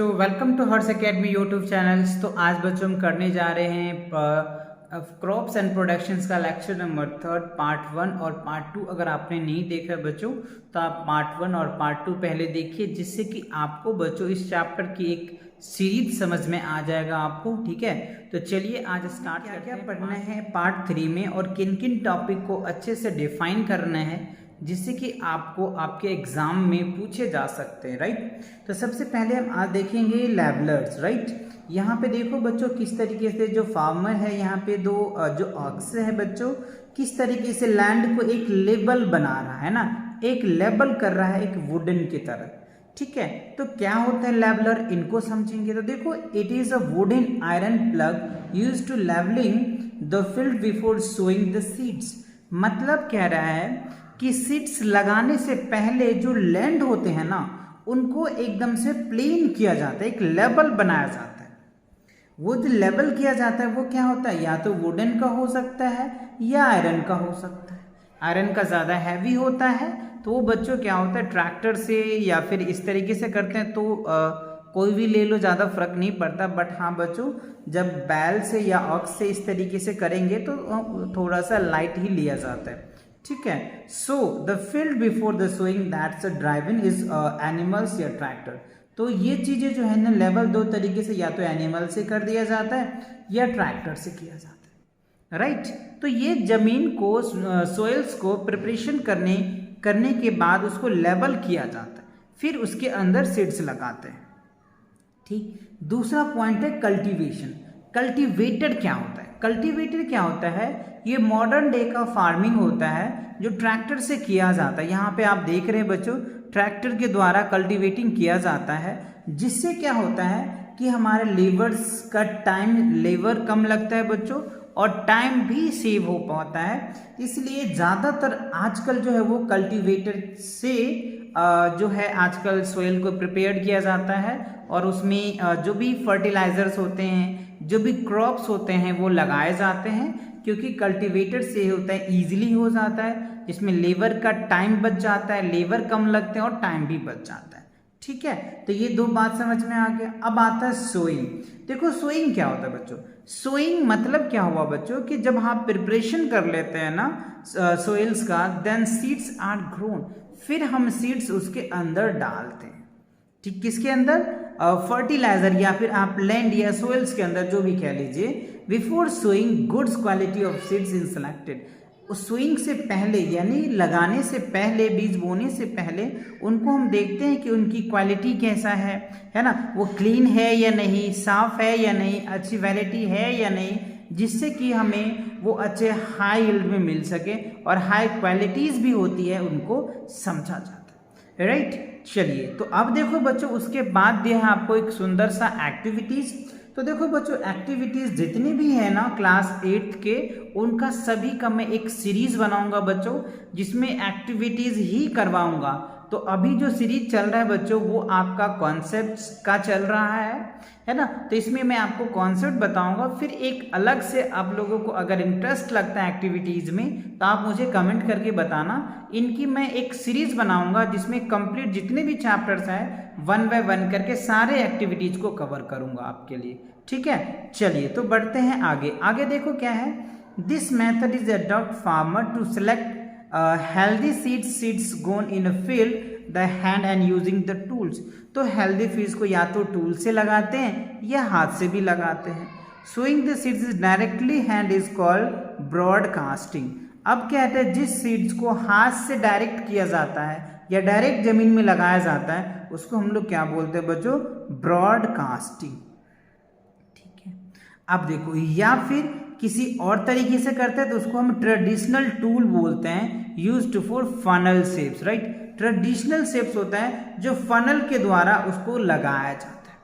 बच्चों, welcome to Harsh academy YouTube channels. तो आज बच्चों हम करने जा रहे हैं क्रॉप्स एंड प्रोडक्शंस का लेक्चर नंबर 3 पार्ट 1 और पार्ट 2। अगर आपने नहीं देखा बच्चों तो आप पार्ट 1 और पार्ट 2 पहले देखिए, जिससे कि आपको बच्चों इस चैप्टर की एक सीरीज समझ में आ जाएगा आपको। ठीक है, तो चलिए आज स्टार्ट करते हैं। पढ़ना है पार्ट 3 में और किन किन टॉपिक को अच्छे से डिफाइन करना है, जिससे कि आपको आपके एग्जाम में पूछे जा सकते हैं। राइट, तो सबसे पहले हम आज देखेंगे लेबलर्स। राइट, यहाँ पे देखो बच्चों किस तरीके से जो फार्मर है, यहाँ पे दो जो ऑक्स है बच्चों, किस तरीके से लैंड को एक लेबल बना रहा है ना, एक लेबल कर रहा है एक वुडन की तरह। ठीक है, तो क्या होता है लेबलर, इनको समझेंगे। तो देखो, it is a wooden iron plug used to levelling the field before sowing the seeds. मतलब कह रहा है कि सीड्स लगाने से पहले जो लैंड होते हैं ना, उनको एकदम से प्लेन किया जाता है, एक लेबल बनाया जाता है। वो जो लेबल किया जाता है वो क्या होता है, या तो वुडन का हो सकता है या आयरन का हो सकता है। आयरन का ज़्यादा हैवी होता है तो वो बच्चों क्या होता है, ट्रैक्टर से या फिर इस तरीके से करते हैं तो कोई भी ले लो, ज़्यादा फर्क नहीं पड़ता। बट हाँ बच्चों, जब बैल से या ऑक्स से इस तरीके से करेंगे तो थोड़ा सा लाइट ही लिया जाता है। ठीक है, so the field before the sowing that's driven is animals या ट्रैक्टर। तो ये चीजें जो है ना, लेवल दो तरीके से, या तो एनिमल से कर दिया जाता है या ट्रैक्टर से किया जाता है। राइट, तो ये जमीन को सोइल्स को प्रिपरेशन करने के बाद उसको लेवल किया जाता है, फिर उसके अंदर सीड्स लगाते हैं। ठीक, दूसरा पॉइंट है कल्टीवेशन। कल्टीवेटेड क्या होता है, कल्टीवेटेड क्या होता है, ये मॉडर्न डे का फार्मिंग होता है जो ट्रैक्टर से किया जाता है। यहाँ पे आप देख रहे हैं बच्चों, ट्रैक्टर के द्वारा कल्टीवेटिंग किया जाता है, जिससे क्या होता है कि हमारे लेबर्स का टाइम, लेबर कम लगता है बच्चों, और टाइम भी सेव हो पाता है। इसलिए ज़्यादातर आजकल जो है वो कल्टीवेटर से जो है आजकल सोइल को प्रिपेयर किया जाता है, और उसमें जो भी फर्टिलाइजर्स होते हैं, जो भी क्रॉप्स होते हैं वो लगाए जाते हैं, क्योंकि कल्टीवेटर से होता है ईजिली हो जाता है, जिसमें लेबर का टाइम बच जाता है, लेबर कम लगते हैं और टाइम भी बच जाता है। ठीक है, तो ये दो बात समझ में आ गया। अब आता है सोइंग। देखो सोइंग क्या होता है बच्चों, सोइंग मतलब क्या हुआ बच्चों कि जब आप प्रिपरेशन कर लेते हैं ना सोइल्स का, देन सीड्स आर ग्रोन, फिर हम सीड्स उसके अंदर डालते हैं। ठीक, किसके अंदर, फर्टिलाइजर या फिर आप लैंड या सोइल्स के अंदर, जो भी कह लीजिए। Before sowing goods quality of seeds in selected. उस सोइंग से पहले यानी लगाने से पहले, बीज बोने से पहले उनको हम देखते हैं कि उनकी क्वालिटी कैसा है ना, वो क्लीन है या नहीं, साफ है या नहीं, अच्छी वैरायटी है या नहीं, जिससे कि हमें वो अच्छे हाई यील्ड में मिल सके, और हाई क्वालिटीज भी होती है उनको समझा जाता है। राइट, चलिए तो अब देखो बच्चों, उसके बाद दिया है आपको एक सुंदर सा एक्टिविटीज। तो देखो बच्चों, एक्टिविटीज जितनी भी है ना क्लास 8 के, उनका सभी का मैं एक सीरीज बनाऊंगा बच्चों, जिसमें एक्टिविटीज ही करवाऊंगा। तो अभी जो सीरीज चल रहा है बच्चों, वो आपका कॉन्सेप्ट्स का चल रहा है ना। तो इसमें मैं आपको कॉन्सेप्ट बताऊंगा, फिर एक अलग से आप लोगों को अगर इंटरेस्ट लगता है एक्टिविटीज में, तो आप मुझे कमेंट करके बताना। इनकी मैं एक सीरीज बनाऊंगा जिसमें कंप्लीट जितने भी चैप्टर्स हैं 1 बाय 1 करके सारे एक्टिविटीज को कवर करूंगा आपके लिए। ठीक है, चलिए तो बढ़ते हैं आगे। आगे देखो क्या है, this method is adopt farmer to select healthy seeds gone in a field the hand and using the tools. तो हेल्दी सीड्स को या तो टूल से लगाते हैं या हाथ से भी लगाते हैं। Sowing the seeds is directly hand is called broadcasting. अब कहते हैं जिस सीड्स को हाथ से डायरेक्ट किया जाता है या डायरेक्ट जमीन में लगाया जाता है, उसको हम लोग क्या बोलते हैं बच्चों, ब्रॉडकास्टिंग। ठीक है, अब देखो, या फिर किसी और तरीके से करते हैं तो उसको हम ट्रेडिशनल टूल बोलते हैं, used for funnel shapes. Right, traditional shapes होता है जो फनल के द्वारा उसको लगाया जाता है।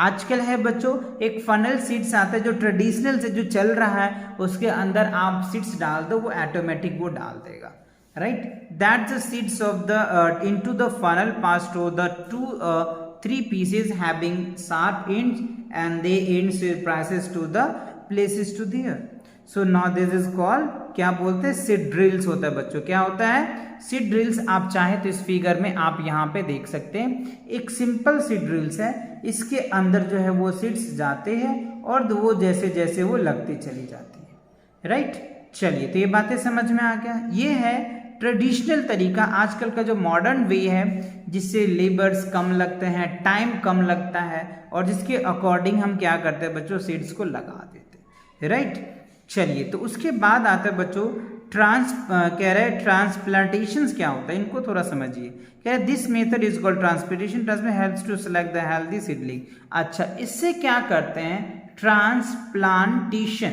आजकल है बच्चों एक फनल सीड्स आता है जो ट्रेडिशनल से जो चल रहा है, उसके अंदर आप सीड्स डाल दो, वो ऑटोमेटिक वो डाल देगा। Right, that's the seeds of the into the funnel pass through the 3 pieces having sharp ends and they ends passes to the places to there। So now this is called, क्या बोलते हैं, seed drills होता है बच्चों। क्या होता है, seed drills. आप चाहे तो इस फिगर में आप यहाँ पे देख सकते हैं, एक सिंपल सीड ड्रिल्स है, इसके अंदर जो है वो सीड्स जाते हैं और वो जैसे जैसे वो लगती चली जाती है, राइट। चलिए, तो ये बातें समझ में आ गया। ये है ट्रेडिशनल तरीका, आजकल का जो मॉडर्न वे है, जिससे लेबर्स कम लगते हैं, टाइम कम लगता है, और जिसके अकॉर्डिंग हम क्या करते हैं बच्चों, सीड्स को लगा देते हैं, राइट। चलिए, तो उसके बाद आता है बच्चों कह रहे हैं ट्रांसप्लांटेशन क्या होता है, इनको थोड़ा समझिए। कह रहे this method is called transplantation, transplant helps to select the healthy seedling. अच्छा, इससे क्या करते हैं, ट्रांसप्लांटेशन।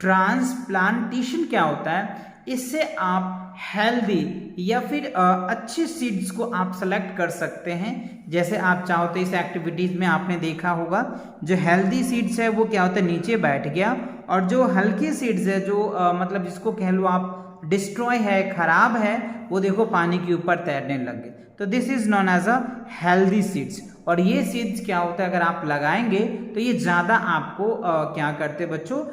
ट्रांसप्लांटेशन क्या होता है, इससे आप हेल्दी या फिर अच्छे सीड्स को आप सेलेक्ट कर सकते हैं। जैसे आप चाहो तो इस एक्टिविटीज में आपने देखा होगा, जो हेल्दी सीड्स है वो क्या होता है, नीचे बैठ गया, और जो हल्के सीड्स है, जो मतलब जिसको कह लो आप डिस्ट्रॉय है, खराब है, वो देखो पानी के ऊपर तैरने लग गए। तो this is known as a healthy seeds. और ये सीड्स क्या होता है, अगर आप लगाएंगे तो ये ज़्यादा आपको क्या करते बच्चों,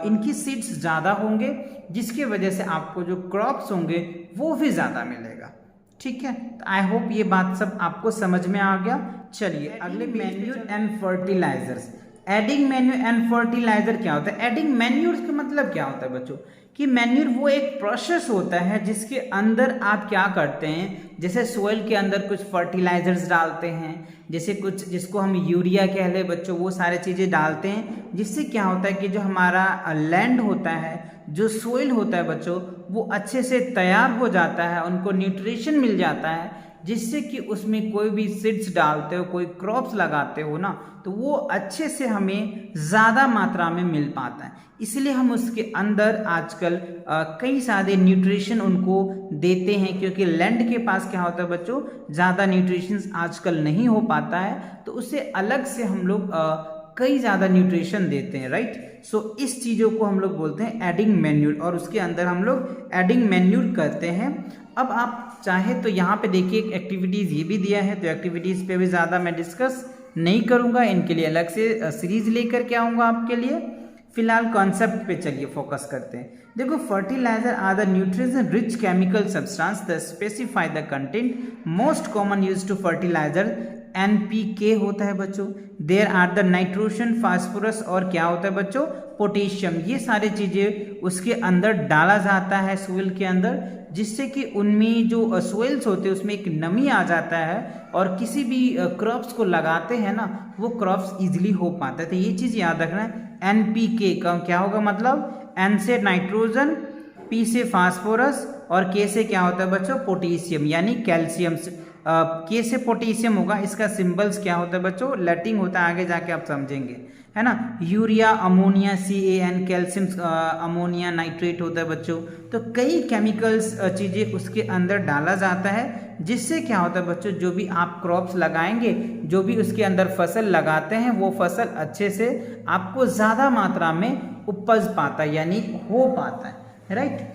इनकी सीड्स ज़्यादा होंगे, जिसकी वजह से आपको जो क्रॉप्स होंगे वो भी ज़्यादा मिलेगा। ठीक है, तो आई होप ये बात सब आपको समझ में आ गया। चलिए अगले, manure and fertilisers. Adding manure and fertiliser क्या होता है, एडिंग मैन्यूर का मतलब क्या होता है बच्चों, कि मैन्यूर वो एक प्रोसेस होता है जिसके अंदर आप क्या करते हैं, जैसे सोइल के अंदर कुछ फर्टिलाइजर्स डालते हैं, जैसे कुछ जिसको हम यूरिया कह ले बच्चों, वो सारे चीज़ें डालते हैं, जिससे क्या होता है कि जो हमारा लैंड होता है, जो सोइल होता है बच्चों, वो अच्छे से तैयार हो जाता है, उनको न्यूट्रिशन मिल जाता है, जिससे कि उसमें कोई भी सीड्स डालते हो, कोई क्रॉप्स लगाते हो ना, तो वो अच्छे से हमें ज़्यादा मात्रा में मिल पाता है। इसलिए हम उसके अंदर आजकल कई सारे न्यूट्रिशन उनको देते हैं, क्योंकि लैंड के पास क्या होता है बच्चों, ज़्यादा न्यूट्रिशन आजकल नहीं हो पाता है, तो उसे अलग से हम लोग कई ज़्यादा न्यूट्रिशन देते हैं, राइट। सो इस चीज़ों को हम लोग बोलते हैं एडिंग मैन्यूर, और उसके अंदर हम लोग एडिंग मैन्यूर करते हैं। अब आप चाहे तो यहाँ पे देखिए एक एक्टिविटीज़ ये भी दिया है, तो एक्टिविटीज़ पे भी ज़्यादा मैं डिस्कस नहीं करूँगा, इनके लिए अलग से सीरीज लेकर के आऊँगा आपके लिए। फिलहाल कॉन्सेप्ट पे चलिए फोकस करते हैं। देखो, fertiliser are the nutrition rich chemical substance that specify the content. Most common use to fertiliser NPK होता है बच्चों। There are the nitrogen, phosphorus, और क्या होता है बच्चों, पोटेशियम। ये सारी चीज़ें उसके अंदर डाला जाता है सोइल के अंदर, जिससे कि उनमें जो सोइल्स होते हैं उसमें एक नमी आ जाता है, और किसी भी क्रॉप्स को लगाते हैं ना, वो क्रॉप्स इजीली हो पाता है। तो ये चीज़ याद रखना है। NPK का क्या होगा मतलब, N से नाइट्रोजन, P से फास्फोरस, और K से क्या होता है बच्चों, पोटेशियम यानी कैल्शियम। K से पोटेशियम होगा, इसका सिंबल्स क्या होता है बच्चों, लैटिन होता है, आगे जाके आप समझेंगे, है ना। Urea, ammonia, CAN, calcium ammonia nitrate होता है बच्चों। तो कई केमिकल्स चीज़ें उसके अंदर डाला जाता है, जिससे क्या होता है बच्चों, जो भी आप क्रॉप्स लगाएंगे, जो भी उसके अंदर फसल लगाते हैं, वो फसल अच्छे से आपको ज़्यादा मात्रा में उपज पाता है, यानी हो पाता है, राइट।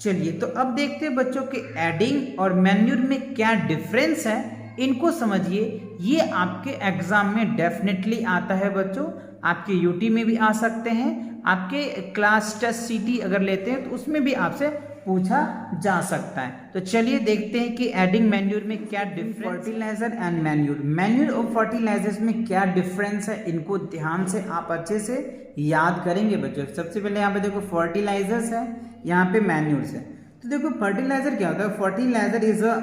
चलिए, तो अब देखते हैं बच्चों के एडिंग और मैन्यूर में क्या डिफरेंस है, इनको समझिए। ये आपके एग्जाम में डेफिनेटली आता है बच्चों, आपके यूटी में भी आ सकते हैं, आपके क्लास टेस्ट CT अगर लेते हैं तो उसमें भी आपसे पूछा जा सकता है। तो चलिए देखते हैं कि एडिंग मैन्यूर में क्या difference, fertiliser and manure. Manure और फर्टिलाइजर्स में क्या डिफरेंस है, इनको ध्यान से आप अच्छे से याद करेंगे बच्चों। सबसे पहले यहाँ पे देखो फर्टिलाइजर्स है, यहाँ पे मैन्यूर्स है। तो देखो फर्टिलाइजर क्या होता है, fertiliser is a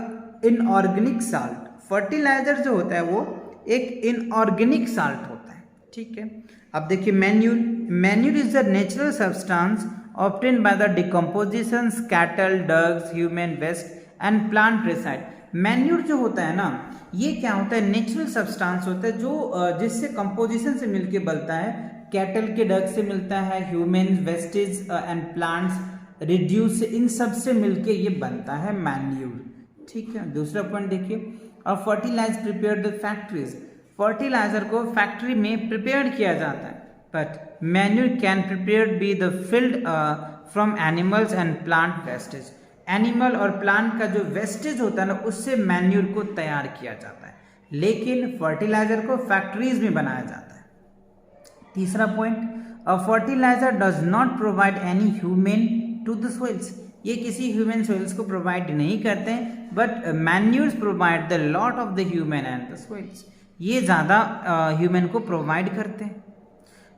inorganic salt. Fertiliser जो होता है वो एक इनऑर्गेनिक साल्ट होता है, ठीक है। अब देखिए manure, manure is the natural substance obtained by the decomposition cattle, dogs, human waste and plant recycle। Manure जो होता है ना, ये क्या होता है, नेचुरल सब्सटेंस होता है, जो जिससे कंपोजिशन से मिलके बनता है, कैटल के डग से मिलता है, human wastage and plants reduce, इन सब से मिलके ये बनता है मैन्यूर, ठीक है। दूसरा पॉइंट देखिए, और fertilise prepared the factories. Fertiliser को फैक्ट्री में प्रिपेयर किया जाता है, but manure can prepared be the filled from animals and plant wastage। Animal और प्लांट का जो वेस्टेज होता है ना, उससे मैन्यूर को तैयार किया जाता है, लेकिन फर्टिलाइजर को फैक्ट्रीज में बनाया जाता है। तीसरा point, a fertiliser does not provide any human to the soils, ये किसी ह्यूमन सोइल्स को प्रोवाइड नहीं करते हैं, but manures provide the lot of the human and the soils, ये ज़्यादा ह्यूमन को प्रोवाइड करते हैं।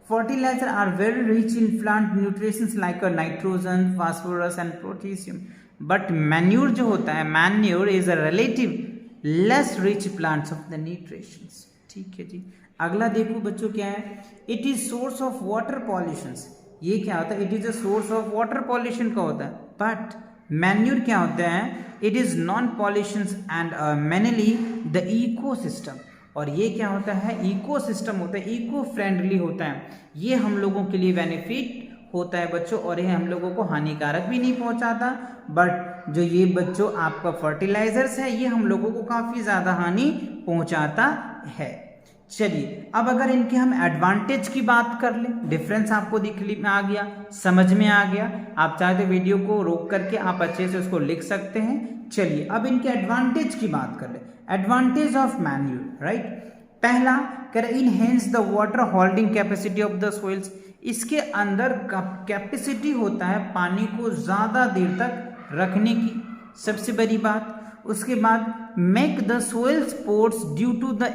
Fertiliser are very rich in plant nutritions like nitrogen, phosphorus and potassium, but manure जो होता है, manure is a relative less rich plants of the nutritions. ठीक है जी। अगला देखो बच्चों क्या है, it is source of water pollutions, ये क्या होता है, it is a source of water pollution का होता है, बट मैन्यूर क्या होता है, it is non pollutions and mainly the ecosystem, और ये क्या होता है, इकोसिस्टम होता है, इको फ्रेंडली होता है, ये हम लोगों के लिए बेनिफिट होता है बच्चों, और ये हम लोगों को हानिकारक भी नहीं पहुंचाता, बट जो ये बच्चों आपका फर्टिलाइजर्स है ये हम लोगों को काफ़ी ज़्यादा हानि पहुंचाता है। चलिए अब अगर इनके हम एडवांटेज की बात कर लें, डिफरेंस आपको दिख में आ गया, समझ में आ गया, आप चाहे तो वीडियो को रोक करके आप अच्छे से उसको लिख सकते हैं। चलिए अब इनके एडवांटेज की बात कर लें। एडवांटेज ऑफ मैन्यूर, राइट, पहला कर enhance the water holding capacity of the soils, इसके अंदर कैपेसिटी होता है पानी को ज़्यादा देर तक रखने की, सबसे बड़ी बात। उसके बाद make the soils pores due to the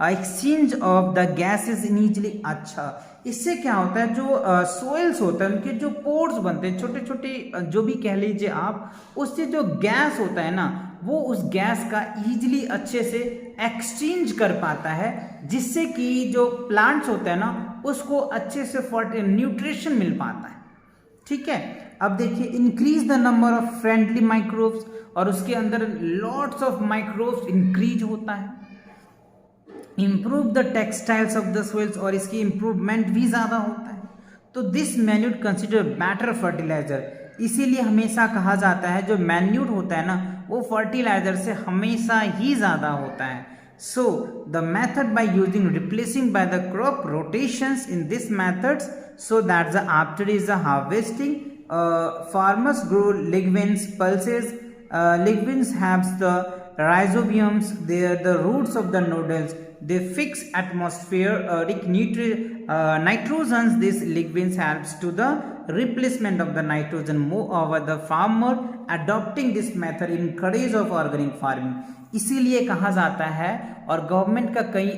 exchange of the gases in easily, अच्छा इससे क्या होता है, जो सोइल्स होता है उनके जो पोर्स बनते हैं छोटे छोटे, जो भी कह लीजिए आप, उससे जो गैस होता है ना वो उस गैस का इजीली अच्छे से एक्सचेंज कर पाता है, जिससे कि जो प्लांट्स होते हैं ना उसको अच्छे से न्यूट्रिशन मिल पाता है। ठीक है, अब देखिए increase the number of friendly microbes, और उसके अंदर लॉट्स ऑफ माइक्रोब्स इंक्रीज होता है। Improve the textiles of the soils, और इसकी इम्प्रूवमेंट भी ज़्यादा होता है। तो this manure consider better fertiliser, इसीलिए हमेशा कहा जाता है जो मैन्यूर होता है ना वो फर्टिलाइजर से हमेशा ही ज़्यादा होता है। So the method by using replacing by the crop rotations in this methods, so that the after is the harvesting farmers grow lignans pulses, lignans have the rhizobiums, they are the roots of the nodules, they fix atmospheric nitrogens, this lignans helps to the replacement of the nitrogen. Moreover the farmer adopting this method encourage of organic farming, इसीलिए कहा जाता है, और government का कई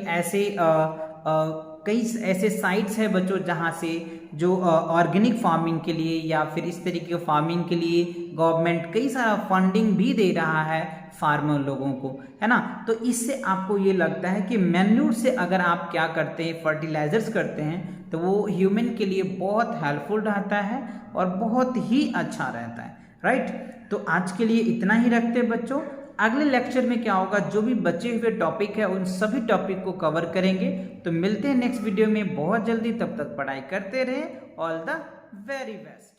ऐसे sites है बच्चों जहाँ से जो ऑर्गेनिक फार्मिंग के लिए या फिर इस तरीके के फार्मिंग के लिए गवर्नमेंट कई सारा फंडिंग भी दे रहा है फार्मर लोगों को, है ना। तो इससे आपको ये लगता है कि मैन्यूर से अगर आप क्या करते हैं, फर्टिलाइजर्स करते हैं, तो वो ह्यूमन के लिए बहुत हेल्पफुल रहता है और बहुत ही अच्छा रहता है, राइट। तो आज के लिए इतना ही रखते हैं बच्चों, अगले लेक्चर में क्या होगा, जो भी बचे हुए टॉपिक है उन सभी टॉपिक को कवर करेंगे। तो मिलते हैं नेक्स्ट वीडियो में बहुत जल्दी, तब तक पढ़ाई करते रहें। All the very best.